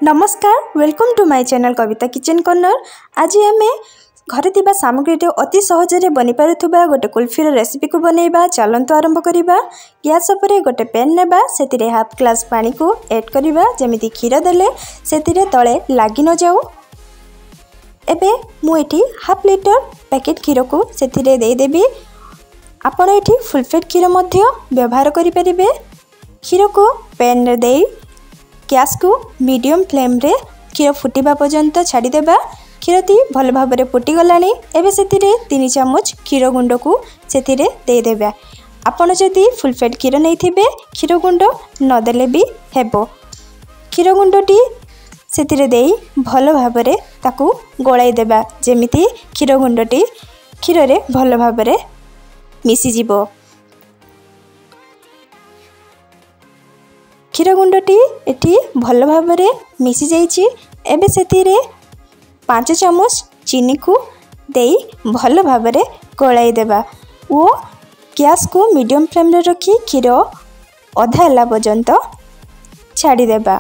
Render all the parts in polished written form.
नमस्कार welcome to my channel Kavita kitchen corner. आज आम घरे थिबा सामग्री अति सहजरे बनी पारुथुबा गोटे कुल्फीर रेसिपी को बनैबा। चलंतु आरंभ करिबा। गैस उपरे गोटे पैन नेबा, सेतिरे हाफ ग्लास पानी को ऐड करिबा। जेमिति क्षीर देले सेतिरे तळे लागि न जाऊ। एबे मु एठी हाफ लीटर पैकेट क्षीर को सेतिरे देई देबी। आपण एठी फुल फैट क्षीर मध्य व्यवहार करि परिबे। क्षीर को पैन रे देई गैस को मीडियम फ्लेम रे क्षीर फुटिबा पर्यंत छाड़ी देबा। क्षीरटी भल भाव में फुटिगलानी। एबे सेतिरे 3 चामच क्षीर गुंड को सेतिरे दे देबा। आपण जदि फुल फैट क्षीर नहीं थिबे क्षीर गुंड न देले भी हेबो। क्षीर गुंडटी सेतिरे देई भल भाव में ताकू गोलाई देबा। जेमिति क्षीर गुंडटी क्षीर रे भल भाव में मिसी जिवो। क्षीर गुंडटी एठी भल भाव में मिसी जाइछि। एबे सेतिरे 5 चामच चीनी को देई भल भाव में गोलाई देबा ओ गैस को मीडियम फ्लेम रे रखी क्षीर अधा होला पर्यंत छाड़ी देबा।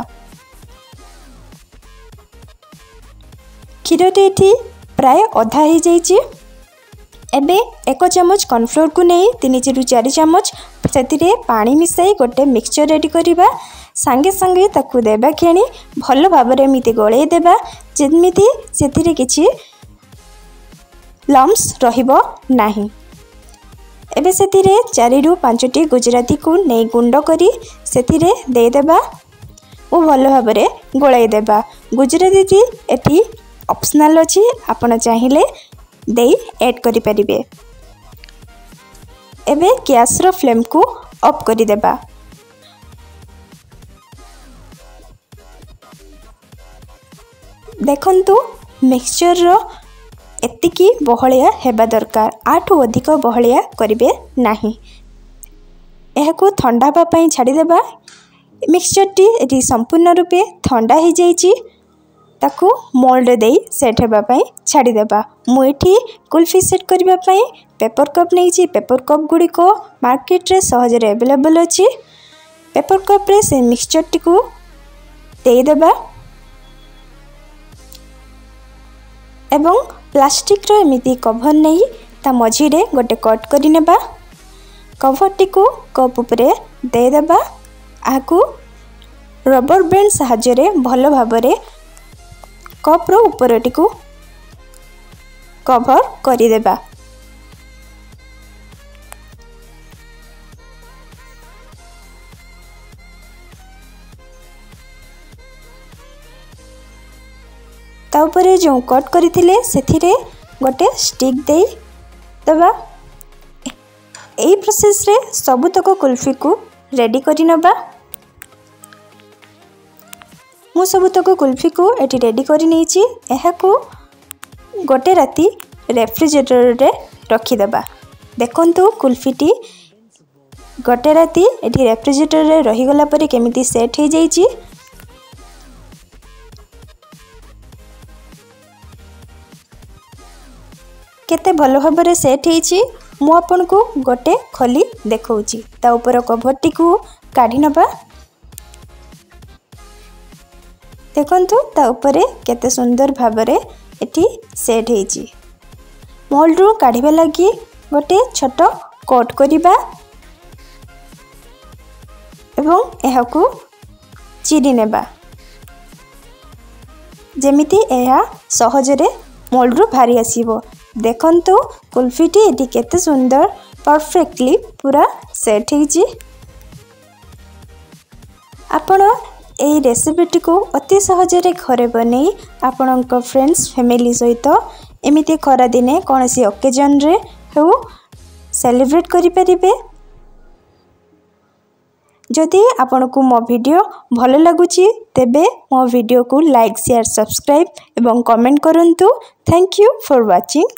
क्षीरटी एठी प्राय अधा ही जाइछि। एबे 1 चामच कॉर्नफ्लोर को नहीं 3 ରୁ 4 चामच सेतिरे पानी मिसाई गोटे मिक्सचर रेडी करिबा। संगे संगे ताकू देबा खेणी भल भाव में एमिति गोळेई देबा जेमिति सेतिरे किछि लम्स रहिबो नाही। एबे सेतिरे 4 ରୁ 5टी गुजराती को नहीं गुंड करी सेतिरे दे देबा ओ भल भाव में गोळेई देबा। गुजराती एठी ऑप्शनल अछि, आपण चाहिले देई ऐड करि परिबे। एबे गैस रो फ्लेम को ऑफ करि देबा। देखंतु मिक्सचर रो एतिकी बहलिया हेबा दरकार, आठु अधिक बहलिया करिवे नाही। एहाको ठंडा बा पई छाडी देबा। मिक्सचर टी एटी संपूर्ण रूपे ठंडा ही जाइछि। ताकू मोल्ड देई सेट हेबा पई छाडी देबा। मु एठी कुल्फी सेट करिबा पई पेपर कप नहीं। पेपर कप गुड़ी को मार्केट रे सहजरे अवेलेबल अछि। पेपर कप रे से मिक्सचर टी को देई देबा एवं प्लास्टिक रो एमिति कवर नहीं ता मझी रे गोटे कट करि नेबा। कवर टी को कप उपरे दे देबा। आकू रबर बैंड सहायता रे भलो भाव रे कप रो ऊपरटी को कवर करि देबा। ता ऊपर जो कट करथिले सेथिरे गोटे स्टिक देई देबा। एई प्रोसेस रे सबुतक कुल्फी को रेडी करि नबा। मु सबुतक कुल्फी को एटी रेडी करि नेछि। एहा को गोटे राती रेफ्रिजरेटर रे रखी देबा। देखंतु कुल्फीटी गोटे राती एटी रेफ्रिजरेटर रे रही गला परे केमिति सेट हे जाइछि। केते भलो भाव में सेट हेछि मु आपन को गोटे खोली देखौछि। ता ऊपर कवरटी को काढी नबा। देखंतु ता ऊपर केते सुंदर भाव में एटी सेट हेछि। मोल्ड रू काढिबा लागि गोटे छोट कट करिबा एवं एहाकू चिरी नेबा जेमिति एहा सहजरे मोल्ड रू भारी आसीबो। देखंतु कुल्फीटी एटी केते सुंदर परफेक्टली पूरा सेट हेछि। आपण एई रेसिपीटी को अति सहजरे घरे बनै आपणक फ्रेंड्स फैमिली सहित एमिति खरा दिने कोनसी ओकेजन रे हो सेलिब्रेट करि परिबे। जदि आपन को मो वीडियो भल लागुची तेबे मो वीडियो को लाइक शेयर सब्सक्राइब एवं कमेंट करंतु। Thank you for watching.